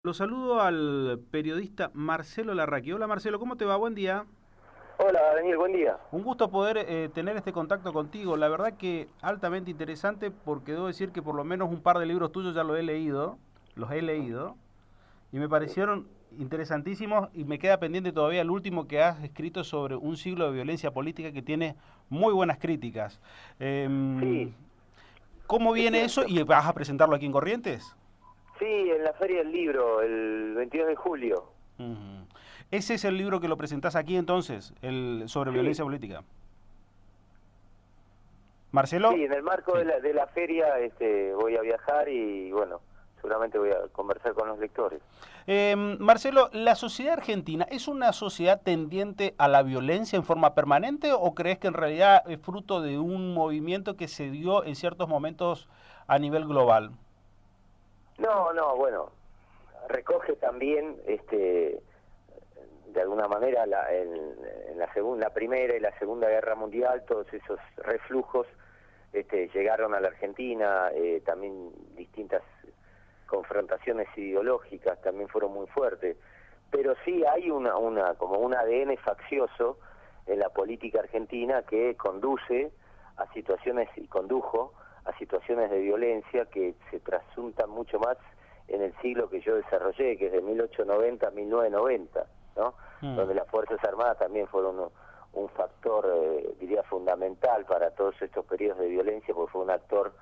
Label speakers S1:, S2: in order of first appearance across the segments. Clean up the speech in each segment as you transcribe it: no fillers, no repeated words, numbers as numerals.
S1: Lo saludo al periodista Marcelo Larraqui. Hola Marcelo, ¿cómo te va? Buen día.
S2: Hola Daniel, buen día.
S1: Un gusto poder tener este contacto contigo. La verdad que altamente interesante porque debo decir que por lo menos un par de libros tuyos ya los he leído y me parecieron interesantísimos y me queda pendiente todavía el último que has escrito sobre un siglo de violencia política que tiene muy buenas críticas.
S2: Sí,
S1: ¿Cómo
S2: es
S1: viene eso
S2: cierto.
S1: y vas a presentarlo aquí en Corrientes?
S2: Sí, en la Feria del Libro, el 22 de julio.
S1: Ujú. Ese es el libro que lo presentás aquí entonces, el sobre
S2: Sí,
S1: violencia política. Marcelo.
S2: sí, en el marco de
S1: Sí.
S2: la feria voy a viajar y bueno, seguramente voy a conversar con los lectores.
S1: Marcelo, ¿la sociedad argentina es una sociedad tendiente a la violencia en forma permanente o crees que en realidad es fruto de un movimiento que se dio en ciertos momentos a nivel global?
S2: No, no, bueno, recoge también, de alguna manera, en la Primera y la Segunda Guerra Mundial, todos esos reflujos llegaron a la Argentina, también distintas confrontaciones ideológicas también fueron muy fuertes, pero sí hay como un ADN faccioso en la política argentina que conduce a situaciones y condujo a situaciones de violencia que se trasuntan mucho más en el siglo que yo desarrollé, que es de 1890 a 1990, ¿no?
S1: Mm,
S2: Donde las Fuerzas Armadas también fueron un factor, diría, fundamental para todos estos periodos de violencia, porque fue un actor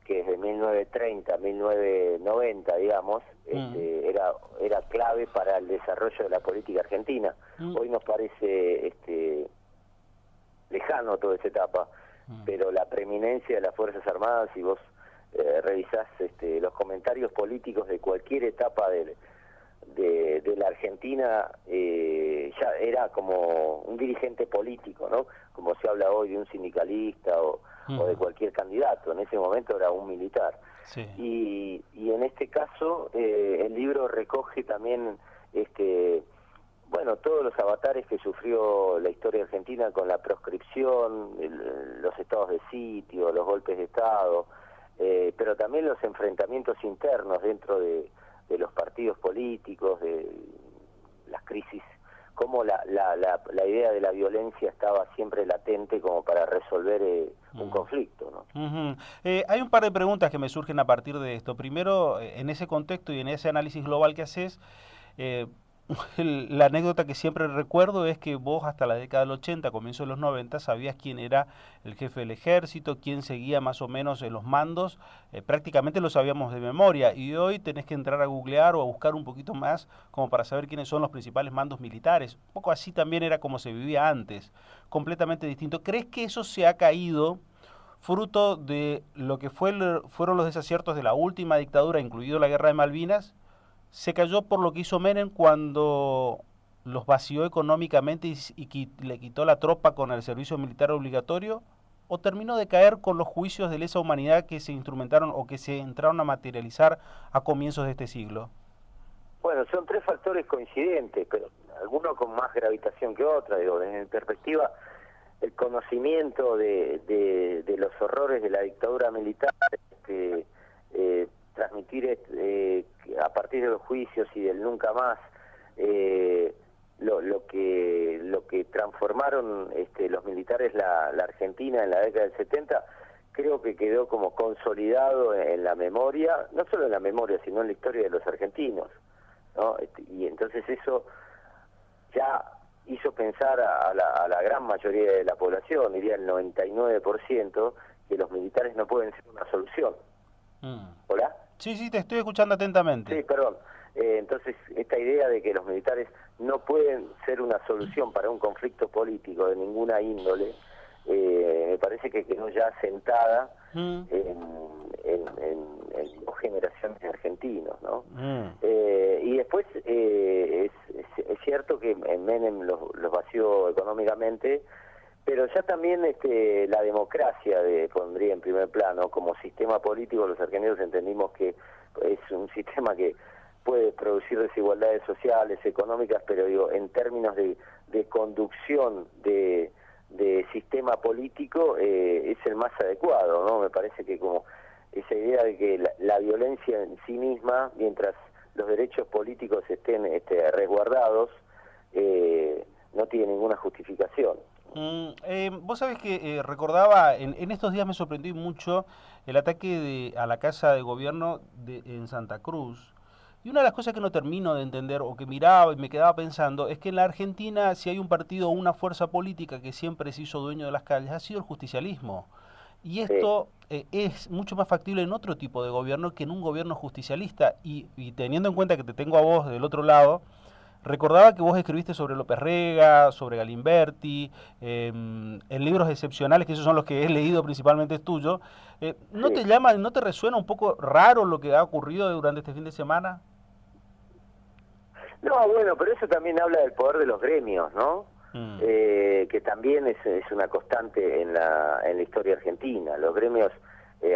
S2: que desde 1930 a 1990, digamos,
S1: mm,
S2: era clave para el desarrollo de la política argentina.
S1: mm,
S2: Hoy nos parece lejano toda esa etapa,
S1: mm,
S2: pero la preeminencia de las Fuerzas Armadas, si vos revisás los comentarios políticos de cualquier etapa de la Argentina, ya era como un dirigente político, ¿no? Como se habla hoy de un sindicalista o de
S1: mm.
S2: cualquier candidato, en ese momento era un militar.
S1: Sí.
S2: Y en este caso el libro recoge también bueno, todos los avatares que sufrió la historia argentina con la proscripción, los estados de sitio, los golpes de Estado, pero también los enfrentamientos internos dentro de los partidos políticos, de las crisis, cómo la idea de la violencia estaba siempre latente como para resolver un
S1: Mm.
S2: conflicto, ¿no?
S1: Ujú. Hay un par de preguntas que me surgen a partir de esto. Primero, en ese contexto y en ese análisis global que haces, eh, la anécdota que siempre recuerdo es que vos hasta la década del 80, comienzo de los 90, sabías quién era el jefe del ejército, quién seguía más o menos en los mandos, prácticamente lo sabíamos de memoria y hoy tenés que entrar a googlear o a buscar un poquito más como para saber quiénes son los principales mandos militares. Un poco así también era como se vivía antes, completamente distinto. ¿Crees que eso se ha caído fruto de lo que fueron los desaciertos de la última dictadura, incluido la guerra de Malvinas? ¿Se cayó por lo que hizo Menem cuando los vació económicamente le quitó la tropa con el servicio militar obligatorio? ¿O terminó de caer con los juicios de lesa humanidad que se instrumentaron o que se entraron a materializar a comienzos de este siglo?
S2: Bueno, son tres factores coincidentes, pero algunos con más gravitación que otros. Digo, desde mi perspectiva, el conocimiento de los horrores de la dictadura militar, transmitir a partir de los juicios y del nunca más, lo que transformaron los militares la Argentina en la década del 70, creo que quedó como consolidado en la memoria, no solo en la memoria, sino en la historia de los argentinos, ¿no? Y entonces eso ya hizo pensar a la gran mayoría de la población, diría el 99%, que los militares no pueden ser una solución.
S1: Mm.
S2: ¿Hola?
S1: Sí, sí, te estoy escuchando atentamente.
S2: Sí, perdón. Entonces, esta idea de que los militares no pueden ser una solución para un conflicto político de ninguna índole, me parece que quedó ya sentada
S1: Mm,
S2: en dos generaciones de argentinos, ¿no?
S1: mm,
S2: Y después es cierto que Menem los vació económicamente, pero ya también la democracia pondría en primer plano como sistema político. Los argentinos entendimos que es un sistema que puede producir desigualdades sociales, económicas, pero digo, en términos de conducción de sistema político, es el más adecuado, ¿no? Me parece que como esa idea de que la violencia en sí misma, mientras los derechos políticos estén resguardados, no tiene ninguna justificación.
S1: Vos sabés que recordaba, en estos días me sorprendió mucho el ataque a la Casa de Gobierno en Santa Cruz. Y una de las cosas que no termino de entender o que miraba y me quedaba pensando es que en la Argentina, si hay un partido o una fuerza política que siempre se hizo dueño de las calles, ha sido el justicialismo. Y
S2: Sí.
S1: esto es mucho más factible en otro tipo de gobierno que en un gobierno justicialista. Y teniendo en cuenta que te tengo a vos del otro lado, recordaba que vos escribiste sobre López Rega, sobre Galimberti, en libros excepcionales, que esos son los que he leído principalmente es tuyo. ¿No
S2: Sí.
S1: te llama, no te resuena un poco raro lo que ha ocurrido durante este fin de semana?
S2: No, bueno, pero eso también habla del poder de los gremios, ¿no?
S1: Mm,
S2: Que también es una constante en la historia argentina. Los gremios,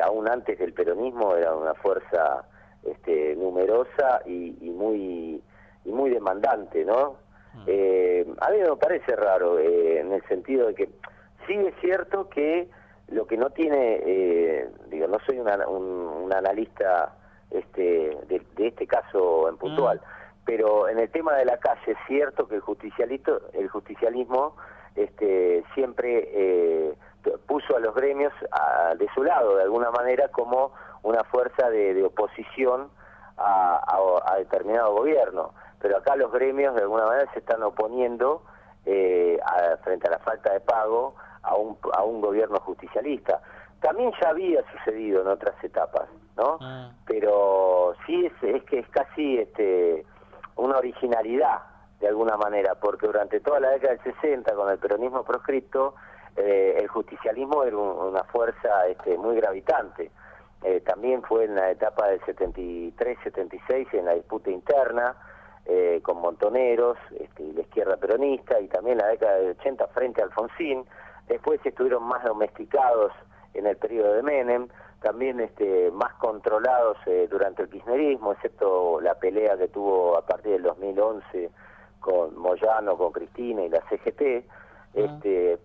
S2: aún antes del peronismo, eran una fuerza numerosa y muy demandante, ¿no?
S1: mm,
S2: A mí me parece raro, en el sentido de que sí es cierto que lo que no tiene, digo, no soy un analista de este caso en
S1: mm,
S2: puntual, pero en el tema de la calle es cierto que el justicialismo siempre puso a los gremios de su lado, de alguna manera, como una fuerza de oposición a determinado gobierno. Pero acá los gremios de alguna manera se están oponiendo frente a la falta de pago a un gobierno justicialista. También ya había sucedido en otras etapas, ¿no?
S1: mm.
S2: Pero sí es que es casi una originalidad de alguna manera, porque durante toda la década del 60, con el peronismo proscripto, el justicialismo era una fuerza muy gravitante. También fue en la etapa del 73-76, en la disputa interna, con Montoneros y la izquierda peronista, y también la década del 80 frente a Alfonsín. Después estuvieron más domesticados en el periodo de Menem, también más controlados durante el kirchnerismo, excepto la pelea que tuvo a partir del 2011 con Moyano, con Cristina y la CGT,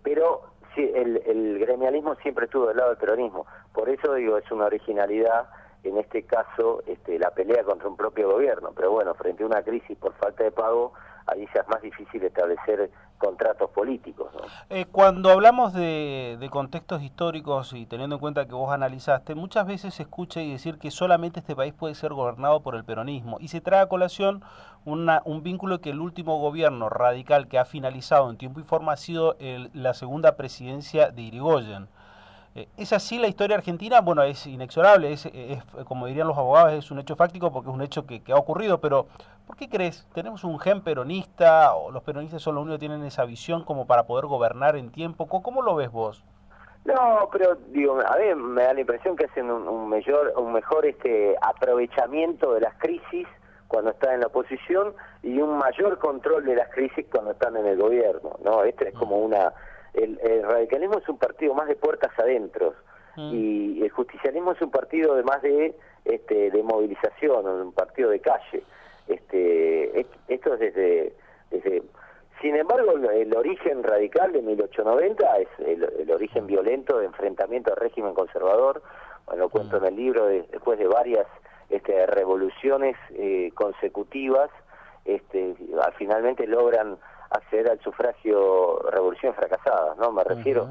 S2: pero sí, el gremialismo siempre estuvo del lado del peronismo. Por eso digo, es una originalidad en este caso la pelea contra un propio gobierno, pero bueno, frente a una crisis por falta de pago, ahí ya es más difícil establecer contratos políticos, ¿no?
S1: Cuando hablamos de contextos históricos y teniendo en cuenta que vos analizaste, muchas veces se escucha y decir que solamente este país puede ser gobernado por el peronismo y se trae a colación un vínculo que el último gobierno radical que ha finalizado en tiempo y forma ha sido la segunda presidencia de Irigoyen. ¿Es así la historia argentina? Bueno, es inexorable, como dirían los abogados, es un hecho fáctico porque es un hecho que ha ocurrido, pero ¿por qué crees? ¿Tenemos un gen peronista o los peronistas son los únicos que tienen esa visión como para poder gobernar en tiempo? ¿Cómo lo ves vos?
S2: No, pero digo, a mí me da la impresión que hacen un mejor aprovechamiento de las crisis cuando están en la oposición y un mayor control de las crisis cuando están en el gobierno, ¿no? Es como el radicalismo es un partido más de puertas adentro y el justicialismo es un partido de más de movilización, un partido de calle. Esto es desde sin embargo, el origen radical de 1890 es el origen violento de enfrentamiento al régimen conservador. Bueno, lo cuento en el libro, después de varias revoluciones consecutivas, finalmente logran acceder al sufragio, revoluciones fracasadas, ¿no? Me refiero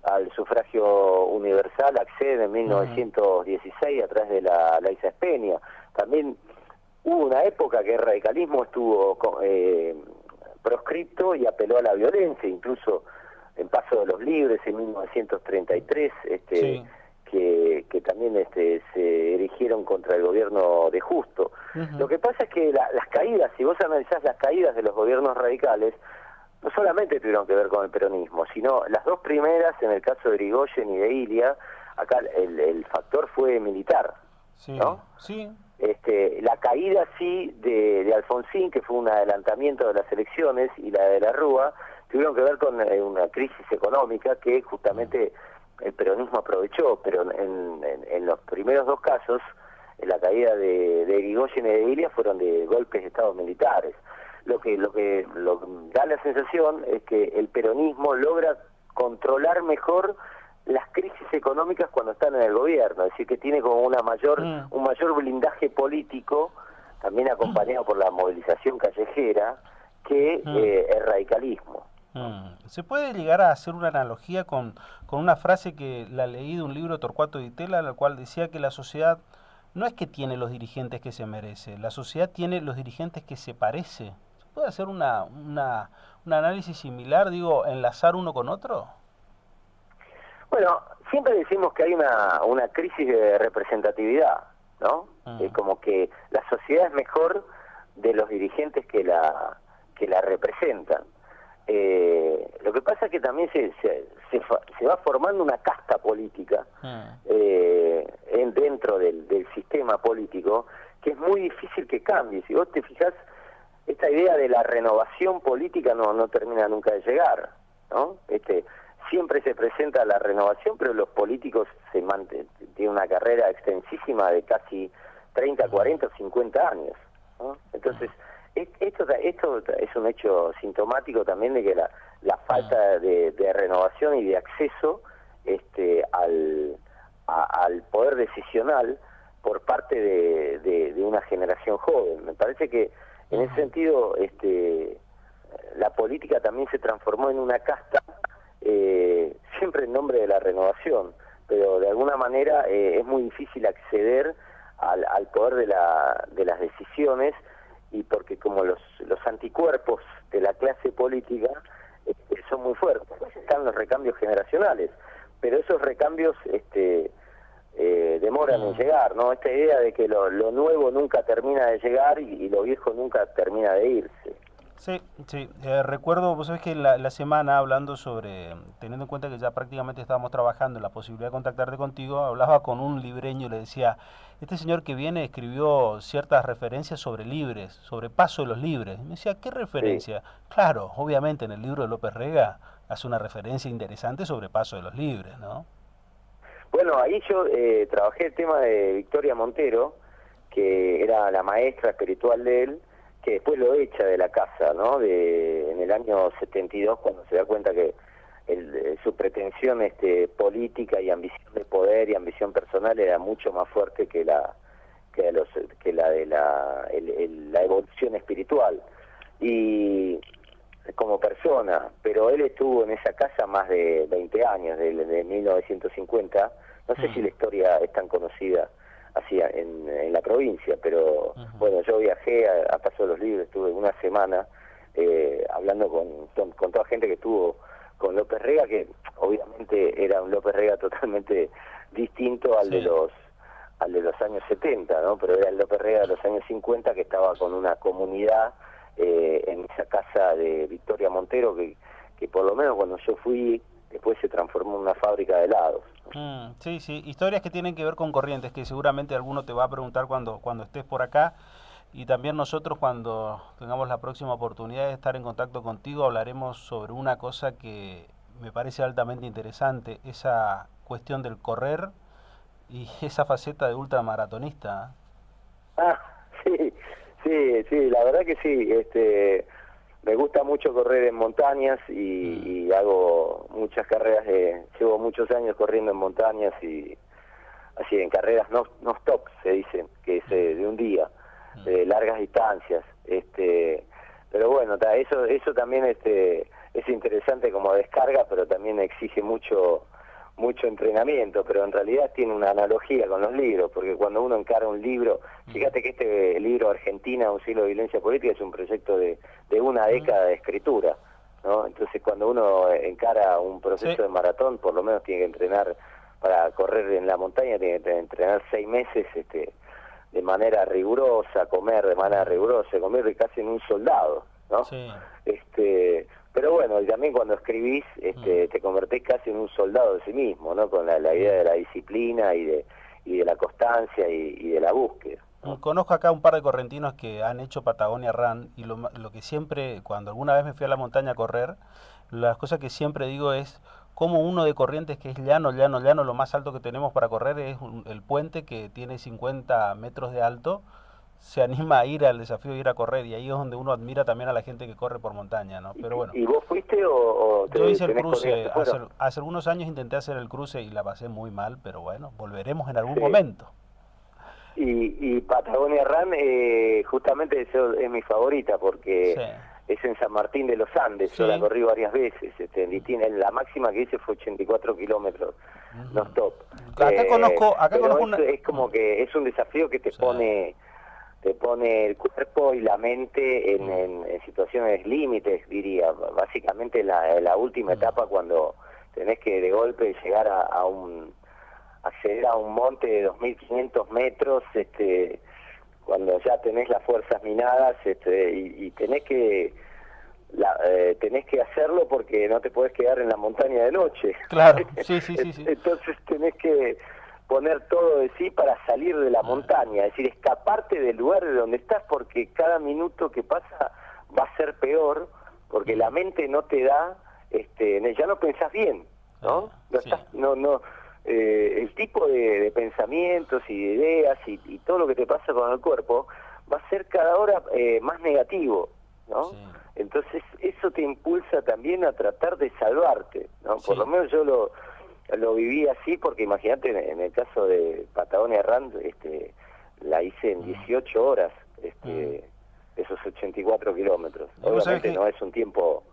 S2: al sufragio universal, accede en 1916 a través de la Ley Sáenz Peña. También hubo una época que el radicalismo estuvo proscripto y apeló a la violencia, incluso en Paso de los Libres en 1933,
S1: Sí.
S2: que también se erigieron contra el gobierno de Justo. Lo que pasa es que las caídas, si vos analizás las caídas de los gobiernos radicales, no solamente tuvieron que ver con el peronismo, sino las dos primeras, en el caso de Irigoyen y de Ilia, acá el factor fue militar,
S1: Sí,
S2: ¿no?
S1: sí.
S2: La caída sí de Alfonsín, que fue un adelantamiento de las elecciones, y la de la Rúa, tuvieron que ver con una crisis económica que justamente el peronismo aprovechó, pero en los primeros dos casos, la caída de Irigoyen y de Ilia fueron de golpes de estados militares. Lo que da la sensación es que el peronismo logra controlar mejor las crisis económicas cuando están en el gobierno, es decir, que tiene como un mayor blindaje político también acompañado por la movilización callejera, que el radicalismo.
S1: ¿Se puede llegar a hacer una analogía con una frase que la leí de un libro de Torcuato Di Tella, la cual decía que la sociedad no es que tiene los dirigentes que se merece, la sociedad tiene los dirigentes que se parece? ¿Se puede hacer un análisis similar, digo, enlazar uno con otro?
S2: Bueno, siempre decimos que hay una crisis de representatividad, ¿no? Como que la sociedad es mejor de los dirigentes que la representan. Lo que pasa es que también se va formando una casta política dentro del sistema político, que es muy difícil que cambie. Si vos te fijás, esta idea de la renovación política no termina nunca de llegar, ¿no? Siempre se presenta la renovación, pero los políticos tienen una carrera extensísima de casi 30, 40 o 50 años, ¿no? Entonces, esto es un hecho sintomático también de que la falta de renovación y de acceso al poder decisional por parte de una generación joven. Me parece que en ese sentido la política también se transformó en una casta, siempre en nombre de la renovación, pero de alguna manera es muy difícil acceder al poder de las decisiones, y porque como los anticuerpos de la clase política son muy fuertes. Están los recambios generacionales, pero esos recambios demoran en llegar, ¿no? Esta idea de que lo nuevo nunca termina de llegar y lo viejo nunca termina de irse.
S1: Sí, sí. Recuerdo, vos sabés que la semana hablando sobre, teniendo en cuenta que ya prácticamente estábamos trabajando en la posibilidad de contactarte contigo, hablaba con un libreño y le decía, este señor que viene escribió ciertas referencias sobre libres, sobre Paso de los Libres. Y me decía, ¿qué referencia? Sí. Claro, obviamente en el libro de López Rega hace una referencia interesante sobre Paso de los Libres, ¿no?
S2: Bueno, ahí yo trabajé el tema de Victoria Montero, que era la maestra espiritual de él, que después lo echa de la casa, ¿no? En el año 72, cuando se da cuenta que su pretensión política y ambición de poder y ambición personal era mucho más fuerte que la de la evolución espiritual y como persona. Pero él estuvo en esa casa más de 20 años, de 1950. No sé si la historia es tan conocida así en la provincia, pero bueno, yo viajé a Paso de los Libres, estuve una semana hablando con toda gente que estuvo con López Rega, que obviamente era un López Rega totalmente distinto al de los años 70, ¿no? Pero era el López Rega de los años 50, que estaba con una comunidad en esa casa de Victoria Montero, que por lo menos cuando yo fui, después se transformó en una fábrica de helados.
S1: Sí, sí, historias que tienen que ver con Corrientes, que seguramente alguno te va a preguntar cuando estés por acá, y también nosotros cuando tengamos la próxima oportunidad de estar en contacto contigo hablaremos sobre una cosa que me parece altamente interesante, esa cuestión del correr y esa faceta de ultramaratonista.
S2: Sí, la verdad que sí, me gusta mucho correr en montañas y hago muchas carreras, llevo muchos años corriendo en montañas y así en carreras no stop, se dicen, que es de un día, de largas distancias, pero bueno, eso también es interesante como descarga, pero también exige mucho entrenamiento, pero en realidad tiene una analogía con los libros, porque cuando uno encara un libro, fíjate que este libro Argentina, un siglo de violencia política, es un proyecto de una década de escritura, ¿no? Entonces cuando uno encara un proceso de maratón, por lo menos tiene que entrenar, para correr en la montaña, tiene que entrenar 6 meses de manera rigurosa, comer de manera rigurosa, se convierte casi en un soldado, ¿no? Sí. Pero bueno, y también cuando escribís te convertís casi en un soldado de sí mismo, ¿no? Con la idea de la disciplina y de la constancia y de la búsqueda, ¿no?
S1: Conozco acá un par de correntinos que han hecho Patagonia Run y lo que siempre, cuando alguna vez me fui a la montaña a correr, las cosas que siempre digo es como uno de Corrientes, que es llano, lo más alto que tenemos para correr es el puente, que tiene 50 metros de alto, se anima a ir al desafío de ir a correr, y ahí es donde uno admira también a la gente que corre por montaña, ¿no? Pero bueno.
S2: ¿Y vos fuiste o
S1: yo hice el cruce, hace algunos años intenté hacer el cruce y la pasé muy mal, pero bueno, volveremos en algún momento.
S2: Y Patagonia Run, justamente eso es mi favorita porque es en San Martín de los Andes, yo la corrí varias veces, la máxima que hice fue 84 kilómetros, no stop.
S1: Acá conozco
S2: es como que es un desafío que te pone el cuerpo y la mente en situaciones límites, diría, básicamente la última etapa cuando tenés que de golpe llegar acceder a un monte de 2.500 metros, cuando ya tenés las fuerzas minadas, y tenés que hacerlo porque no te podés quedar en la montaña de noche.
S1: Claro, sí.
S2: Entonces tenés que poner todo de sí para salir de la montaña, es decir, escaparte del lugar de donde estás, porque cada minuto que pasa va a ser peor, porque la mente no te da, ya no pensás bien, ¿no? El tipo de pensamientos y de ideas y todo lo que te pasa con el cuerpo va a ser cada hora más negativo, ¿no? Sí. Entonces eso te impulsa también a tratar de salvarte, ¿no? Por lo menos yo lo viví así, porque imagínate, en el caso de Patagonia Run, la hice en 18 horas, esos 84 kilómetros. Obviamente no es un tiempo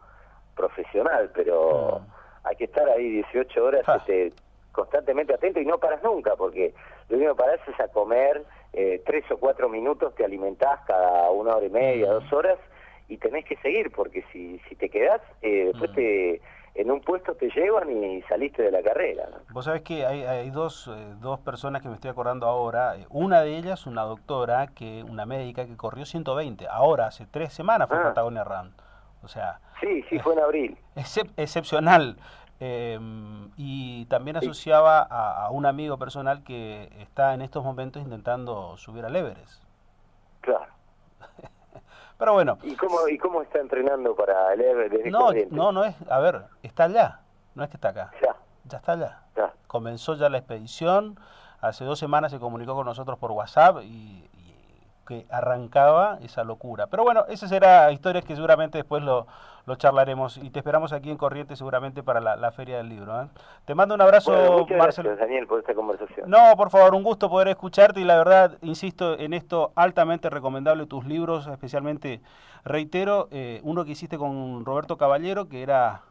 S2: profesional, pero hay que estar ahí 18 horas constantemente atento y no paras nunca, porque lo único que parás es a comer, 3 o 4 minutos te alimentás cada 1 hora y media, 2 horas, y tenés que seguir, porque si te quedás, después en un puesto te llevan y saliste de la carrera, ¿no?
S1: Vos sabés que hay dos personas que me estoy acordando ahora. Una de ellas, una doctora, una médica que corrió 120. Ahora, hace 3 semanas fue Patagonia Run. O sea...
S2: Sí, fue en abril.
S1: Excepcional. Y también asociaba a un amigo personal que está en estos momentos intentando subir al Everest.
S2: Claro.
S1: Pero bueno.
S2: ¿Y cómo está entrenando para el Everest?
S1: No es, a ver, está allá, no es que está acá. Ya está allá.
S2: Ya.
S1: Comenzó ya la expedición, hace 2 semanas se comunicó con nosotros por WhatsApp y que arrancaba esa locura. Pero bueno, esa será historias que seguramente después lo charlaremos y te esperamos aquí en Corrientes seguramente para la Feria del Libro, ¿eh? Te mando un abrazo,
S2: muchas
S1: Marcelo.
S2: Gracias, Daniel, por esta conversación.
S1: No, por favor, un gusto poder escucharte y la verdad, insisto en esto, altamente recomendable tus libros, especialmente, reitero, uno que hiciste con Roberto Caballero, que era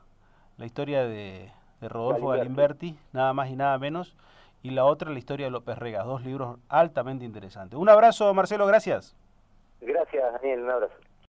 S1: la historia de Rodolfo Galimberti, nada más y nada menos, y la otra la historia de López Rega, 2 libros altamente interesantes. Un abrazo, Marcelo, gracias.
S2: Gracias, Daniel, un abrazo.